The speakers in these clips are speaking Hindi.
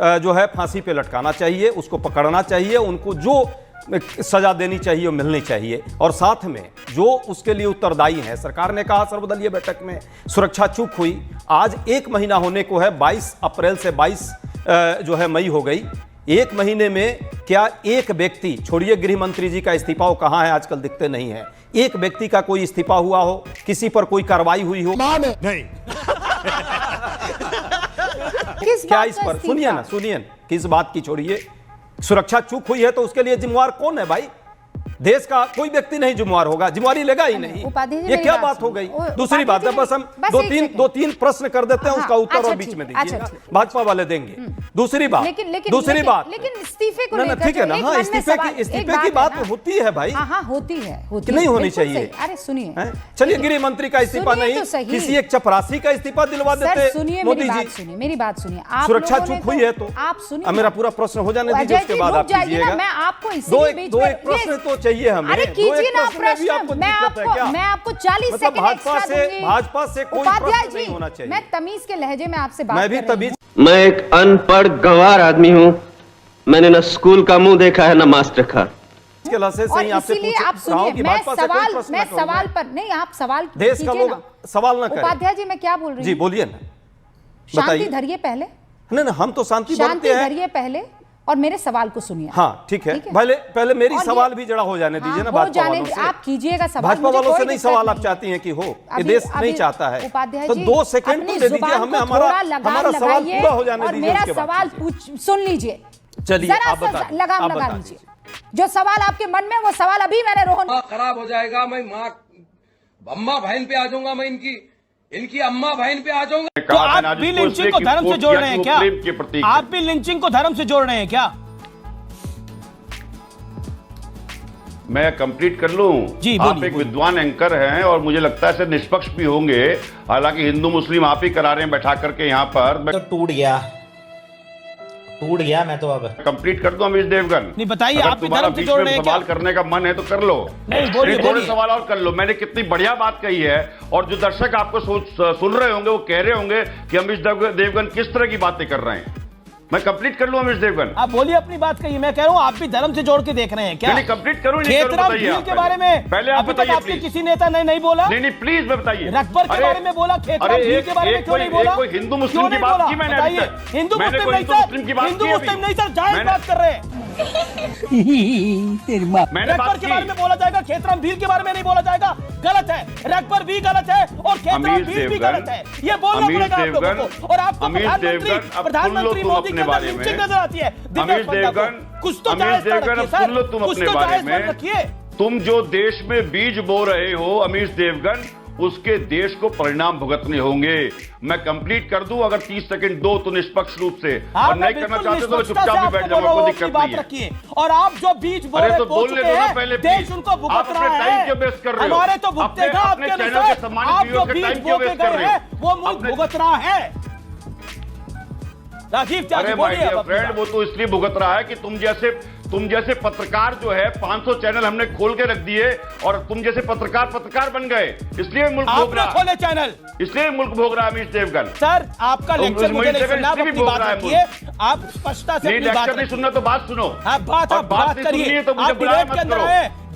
जो है फांसी पे लटकाना चाहिए, उसको पकड़ना चाहिए, उनको जो सजा देनी चाहिए और मिलनी चाहिए। और साथ में जो उसके लिए उत्तरदायी है, सरकार ने कहा सर्वदलीय बैठक में सुरक्षा चूक हुई, आज 1 महीना होने को है, 22 अप्रैल से 22 जो है मई हो गई। 1 महीने में क्या एक व्यक्ति, छोड़िए गृह मंत्री जी का इस्तीफा, वो कहाँ है आजकल, दिखते नहीं है, एक व्यक्ति का कोई इस्तीफा हुआ हो, किसी पर कोई कार्रवाई हुई हो? नहीं। क्या इस पर सुनिए ना, सुनिए, किस बात की छोड़िए, सुरक्षा चूक हुई है तो उसके लिए जिम्मेवार कौन है भाई? देश का कोई व्यक्ति नहीं जिम्मेवार होगा, जिम्मेवारी लेगा ही नहीं। ये क्या बात हो गई? दूसरी बात है, बस हम दो तीन प्रश्न कर देते हैं, उसका उत्तर और बीच में दीजिए, भाजपा वाले देंगे। दूसरी बात, लेकिन इस्तीफे को लेकर ठीक है ना, हाँ, इस्तीफे की बात होती है भाई, हाँ होती है, नहीं होनी चाहिए। अरे सुनिए, चलिए गृह मंत्री का इस्तीफा नहीं, किसी एक चपरासी का इस्तीफा दिलवा देते। सुनिए मेरी बात सुनिए, सुरक्षा चूक हुई है तो आप सुनिए, मेरा पूरा प्रश्न हो जाने दीजिए, उसके बाद आप कीजिएगा। मैं आपको दो एक प्रश्न तो चाहिए हमें। अरे कीजिए ना प्रश्न, मैं आपको 40 सेकंड भाजपा से कोई प्रश्न नहीं होना चाहिए। मैं तमीज के लहजे में आपसे बात मैं भी तमीज, मैं एक अनपढ़ गंवार आदमी हूँ, मैंने न स्कूल का मुंह देखा है न मास्टर का। इसके लहजे से ही आपसे पूछ रहा हूं कि भाजपा से कोई प्रश्न मैं सवाल पर नहीं, आप सवाल देश का लोग सवाल ना करें। उपाध्याय जी मैं क्या बोल रही हूं? जी बोलिए ना, शांति धरिए पहले। नहीं, हम तो शांति धरिए पहले और मेरे सवाल को सुनिए। हाँ ठीक है, पहले मेरी सवाल भी जड़ा हो जाने दीजिए ना। भाजपा वालों से आप कीजिएगा सवाल, भाजपा वालों से नहीं सवाल आप चाहती हैं कि हो, ये देश नहीं चाहता है, तो 2 सेकंड तो दे दीजिए हमें, हमारा सवाल पूरा हो जाने दीजिए, मेरा सवाल सुन लीजिए। चलिए आप बताइए, लगाम लगा लीजिए, जो सवाल आपके मन में, वो सवाल अभी मैंने रोहन खराब हो जाएगा, मैं माँ अम्मा बहन पे आ जाऊंगा, मैं इनकी अम्मा बहन पे आ जाऊंगा। तो आप भी लिंचिंग को धर्म से जोड़ रहे हैं क्या? आप भी लिंचिंग को धर्म से जोड़ रहे हैं क्या? मैं कंप्लीट कर लूं? जी, आप एक विद्वान एंकर हैं और मुझे लगता है निष्पक्ष भी होंगे, हालांकि हिंदू मुस्लिम आप ही करा रहे हैं बैठा करके यहाँ पर। तो टूट गया मैं तो अब कंप्लीट कर दूं अमीश देवगन? नहीं बताइए, आप भी धर्म से जोड़ रहे हैं क्या? सवाल करने का मन है तो कर लो, नहीं बोलिए, थोड़े सवाल और कर लो। मैंने कितनी बढ़िया बात कही है, और जो दर्शक आपको सुन रहे होंगे वो कह रहे होंगे कि अमीश देवगन किस तरह की बातें कर रहे हैं। मैं कंप्लीट कर लूं अमीश देवगन? आप बोलिए अपनी बात कहिए, मैं कह रहा हूँ आप भी धर्म से जोड़ के देख रहे हैं क्या? नहीं कंप्लीट करूं खेतराम भील के बारे में पहले आप बताइए, आपने किसी नेता ने नहीं बोला? नहीं प्लीज मैं बताइए। रकबर के बारे में बोला, खेतराम भील के बारे में क्यों नहीं बोला? कोई हिंदू मुस्लिम की बात की मैंने? हिंदू मुस्लिम नहीं सर, जायज बात कर रहे हैं। रकबर के बारे में बोला जाएगा, खेतराम भील के बारे में नहीं बोला जाएगा, गलत है। रकबर भी गलत है और खेतराम भील भी गलत है, ये बोलना पड़ेगा आप लोगों को। और आपको प्रधानमंत्री मोदी के अंदर लिंचिंग नजर आती है। अमीश देवगन, कुछ तो जायज सुन लो तुम अपने बारे में। तुम जो देश में बीज बो रहे हो अमीश देवगन, उसके देश को परिणाम भुगतने होंगे। मैं कंप्लीट कर दूं अगर 30 सेकंड दो तो निष्पक्ष रूप से, और नहीं करना चाहते तो चुपचाप भी बैठ जाऊंगा, कोई दिक्कत नहीं है। और आप जो बीच बोल रहे हैं पहले देश उनको भुगत रहा है, हमारे तो भुगतेगा आपके अनुसार। आप जो बीच बोल के गए हैं वो मुल्क भुगत रहा है। राजीव अरे माय डियर फ्रेंड, वो तो इसलिए भुगत रहा है कि तुम जैसे पत्रकार जो है 500 चैनल हमने खोल के रख दिए, और तुम जैसे पत्रकार बन गए, इसलिए मुल्क भोग रहा है। खोले चैनल, इसलिए मुल्क भोग रहा है अमीश देवगन। सर आपका लेक्चर मुझे नहीं सुनना, आप अपनी बात रखिए, आप स्पष्टता से अपनी बात नहीं सुनना तो बात सुनो। आप बात करिए, तो मुझे बुलाया मत करो।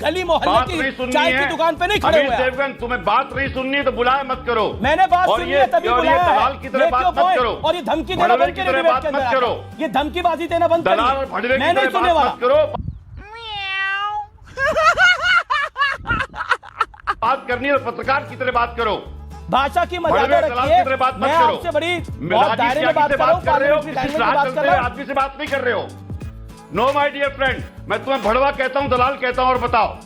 गली मोहल्ले की चाय की दुकान पे नहीं खड़े हुए। अमीश देवगन, तुम्हें बात नहीं सुननी है तो बुलाया मत करो। मैंने बात सुनी है तभी बुलाया है। दलाल की तरह बात मत करो, और ये धमकी देना बंद करो, बात मत करो, ये धमकीबाजी देना बंद करो। दलाल और भड़वे की तरह बात मत करो। बात करनी है पत्रकार की तरह बात करो, भाषा की मर्यादा रखिए। मैं आपसे बड़ी दायरे में बात कर रहे हो, आदमी से बात नहीं कर रहे हो। नो माय डियर फ्रेंड, मैं तुम्हें भड़वा कहता हूं, दलाल कहता हूं, और बताओ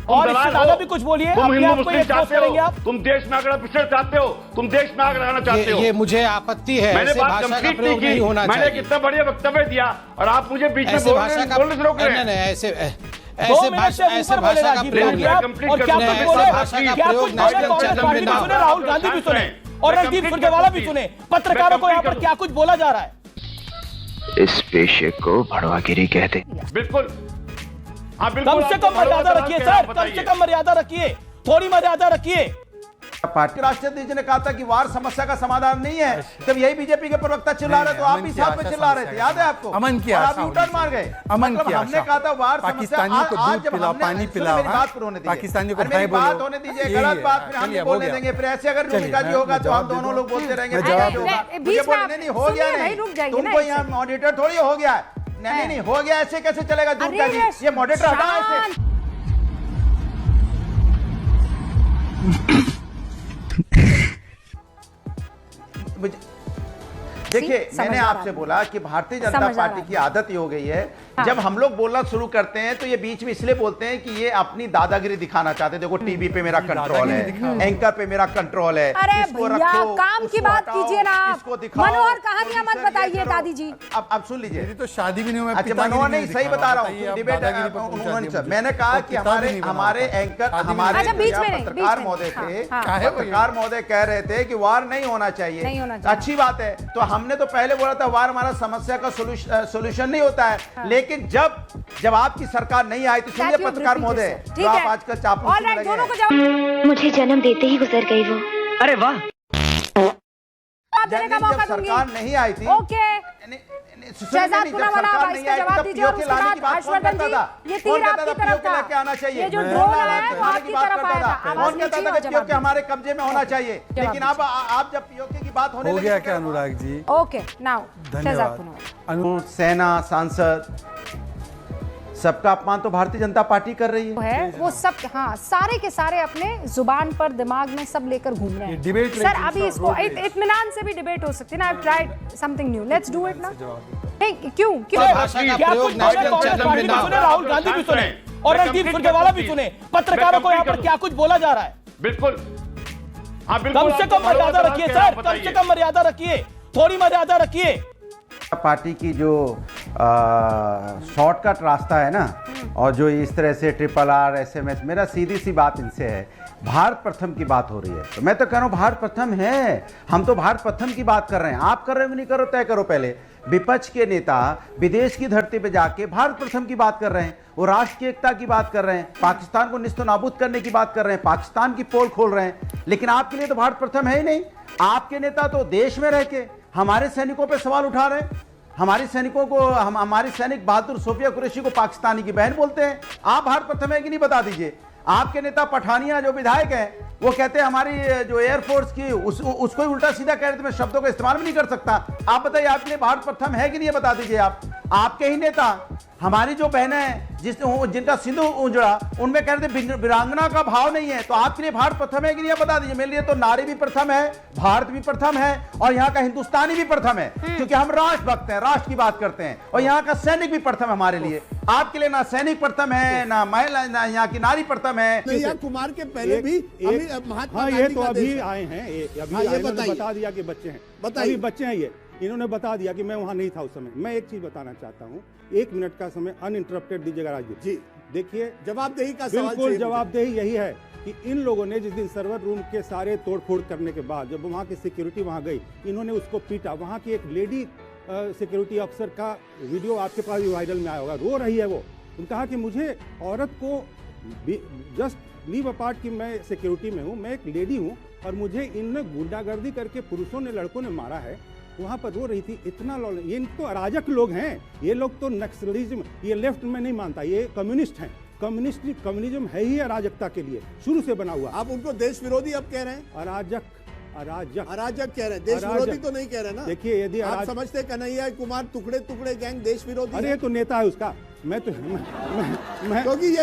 और इससे ज्यादा भी कुछ बोलिए। तुम हिंदू मुस्लिम चाहते हो, तुम देश में आगे पिछड़ चाहते हो, तुम देश में आगे रहना चाहते हो। ये मुझे आपत्ति है, मैंने बात कंप्लीट नहीं की, मैंने कितना बढ़िया वक्तव्य दिया और आप मुझे बीच में बोलने से रोक रहे हैं। ऐसे भाषा का प्रयोग राहुल गांधी भी सुने और रणदीप सुरजेवाला भी सुने। पत्रकारों को यहाँ पर क्या कुछ बोला जा रहा है? इस पेशे को भड़वागिरी कहते। बिल्कुल, कम से कम मर्यादा रखिए सर, कम से कम मर्यादा रखिए, थोड़ी मर्यादा रखिए। पार्टी राष्ट्रीय जी ने कहा था कि वार समस्या का समाधान नहीं है, तब यही बीजेपी के प्रवक्ता चिल्ला रहे, तो आप भी साथ में चिल्ला रहे थे, याद है आपको? अमन की और आशा आप यूटर्न मार गए। अमन की मतलब हमने आशा। कहा था वार समस्या, पाकिस्तानियों को आज दूध जब पिलाओ, हमने पानी सुनो, पिलाओ, मेरी हाँ? बात होने दीजिए, पाकिस्तानियों को अरे मेरी भाई बोलो। बात होने दीजिए, यही गलत है, बात फिर हम चलिए, नहीं हो बोलने गया। देंगे, फिर ऐसे अगर चलिए, रूमिका जी मैं होगा तो हम जवाब दे दोनों दूं। लोग बोलते रहेंगे, मैं फिर जवाब क्या दूंगा। होगा? बीच मुझे में बोलने नहीं, हो गया सुनिए भाई, नहीं, रुक जाइए तुम ना कोई ऐसे। यहाँ मॉडरेटर थोड़ी हो गया है। नहीं, हो गया, ऐसे कैसे चलेगा? दूध का अरे जी, ये मॉडरेटर हटा ऐसे। देखिए, मैंने आपसे बोला कि भारतीय जनता पार्टी की आदत ये हो गई है, जब हम लोग बोलना शुरू करते हैं तो ये बीच में इसलिए बोलते हैं कि ये अपनी दादागिरी दिखाना चाहते हैं। देखो, टीवी पे मेरा कंट्रोल है, एंकर पे मेरा कंट्रोल है, अरे इसको भैया, रखो, काम की उसको बात हटाओ, कीजिए ना आप। इसको दिखाओ, मनोहर कहानियां मत प्रोड्यूसर ये बताइए करो। दादी जी। अब सुन लीजिए, मेरी तो शादी भी नहीं हुई, अच्छा मनोहर नहीं, सही बता रहा हूँ, डिबेट मैंने कहा कि हमारे एंकर, हमारे अच्छा, बीच में नहीं, पत्रकार बीच में। महोदय थे, हाँ, पत्रकार महोदय कह रहे थे कि वार नहीं होना चाहिए। नहीं होना चाहिए। अच्छी बात है, तो हमने तो पहले बोला था वार हमारा समस्या का सोल्यूशन नहीं होता है, लेकिन जब आपकी सरकार नहीं आई तो सुनिए पत्रकार महोदय, तो आप आजकल चापलूसी में लगे हैं। मुझे जन्म देते ही गुजर गई वो। अरे वाह, जब सरकार नहीं आई थी, शहजाद पुनावाला, आप इसका जवाब दीजिए और उसके बाद हर्षवर्धन जी, ये तीर आपकी तरफ था, लेके आना चाहिए, ये जो ड्रोन है वो आपकी तरफ आया था, आवाज कौन कहता था कि नीचे पीओके हमारे कब्जे में होना चाहिए, लेकिन अब आप जब पीओके की बात होने हो लगी गया तो क्या अनुराग जी? Okay, now Shehzad Poonawalla. धन्यवाद। सेना, सांसद, सबका अपमान तो भारतीय जनता पार्टी कर रही है। वो सब, हाँ, सारे के सारे अपने जुबान पर, दिमाग में सब लेकर घूम रहे हैं। डिबेट सर, अभी इसको इत्मीनान से भी डिबेट हो सकती है ना। I tried something new, let's do it ना। नहीं, क्यों भाषा का क्या प्रयोग कुछ कांग्रेस पार्टी भी सुने, राहुल गांधी भी सुने और रणदीप सुरजेवाला भी सुने, पत्रकारों को यहाँ पर क्या कुछ बोला जा रहा है? बिल्कुल, हाँ कम से कम मर्यादा रखिए सर, कम से कम मर्यादा रखिए, थोड़ी मर्यादा रखिए। पार्टी की जो शॉर्टकट रास्ता है ना, और जो इस तरह से RRR SMS, मेरा सीधी सी बात इनसे है, भारत प्रथम की बात हो रही है, तो मैं तो कह रहा हूँ भारत प्रथम है, हम तो भारत प्रथम की बात कर रहे हैं। आप कर रहे हो नहीं करो, तय करो पहले। विपक्ष के नेता विदेश की धरती पे जाके भारत प्रथम की बात कर रहे हैं, वो राष्ट्र की एकता की बात कर रहे हैं, पाकिस्तान को निस्तो नाबूद करने की बात कर रहे हैं, पाकिस्तान की पोल खोल रहे हैं, लेकिन आपके लिए तो भारत प्रथम है ही नहीं। आपके नेता तो देश में रह के हमारे सैनिकों पे सवाल उठा रहे हैं, हमारे सैनिकों को, हमारे सैनिक बहादुर सोफिया कुरैशी को पाकिस्तानी की बहन बोलते हैं। आप भारत प्रथम है कि नहीं, बता दीजिए। आपके नेता पठानिया जो विधायक हैं, वो कहते हैं हमारी जो एयरफोर्स की उसको ही उल्टा सीधा कह रहे थे, मैं शब्दों का इस्तेमाल भी नहीं कर सकता। आप बताइए, आपके लिए भारत प्रथम है कि नहीं, बता दीजिए आप। आपके ही नेता हमारी जो बहनें हैं जिनका सिंधु उजड़ा, उनमें कह रहे थे वीरांगना का भाव नहीं है, तो आपके लिए भारत प्रथम है कि नहीं, बता दीजिए। मेरे लिए तो नारी भी प्रथम है, भारत भी प्रथम है, और यहाँ का हिंदुस्तानी भी प्रथम है, क्योंकि हम राष्ट्रभक्त हैं, राष्ट्र की बात करते हैं, और यहाँ का सैनिक भी प्रथम है हमारे लिए। आपके लिए ना सैनिक प्रथम है, ना महिला, ना यहाँ की नारी प्रथम है। कुमार के पहले भी महात्मा हाँ, ये तो अभी आए हैं, इन्होंने बता दिया कि बच्चे हैं, बताइए। अभी बच्चे हैं ये, इन्होंने बता दिया कि मैं वहाँ नहीं था उस समय। मैं एक चीज बताना चाहता हूँ, 1 मिनट का समय अनइंटरप्टेड दीजिएगा राजवीर जी। देखिए, जवाबदेही का सवाल बिल्कुल जवाबदेही यही है कि इन लोगों ने जिस दिन सर्वर रूम के सारे तोड़फोड़ करने के बाद जब वहाँ की सिक्योरिटी वहाँ गई, इन्होंने उसको पीटा। वहाँ की एक लेडी सिक्योरिटी अफसर का वीडियो आपके पास भी वायरल में आया होगा, रो रही है वो। उन्होंने कहा कि मुझे औरत को जस्ट लीव अपार्ट कि मैं सिक्योरिटी में हूँ, मैं एक लेडी हूँ, और मुझे इनने गुंडागर्दी करके पुरुषों ने, लड़कों ने मारा है। वहाँ पर रो रही थी। इतना ये तो अराजक लोग हैं, ये लोग तो नक्सलिज्म, ये लेफ्ट में नहीं मानता, ये कम्युनिस्ट हैं। कम्युनिज्म है ही अराजकता के लिए शुरू से बना हुआ। आप उनको देश विरोधी अब कह रहे हैं? अराजक कह रहे हैं, देश विरोधी तो नहीं कह रहे ना। देखिए, यदि आप समझते कन्हैया कुमार टुकड़े टुकड़े गैंग देश विरोधी? अरे, तो नेता है उसका। मैं तो क्योंकि ये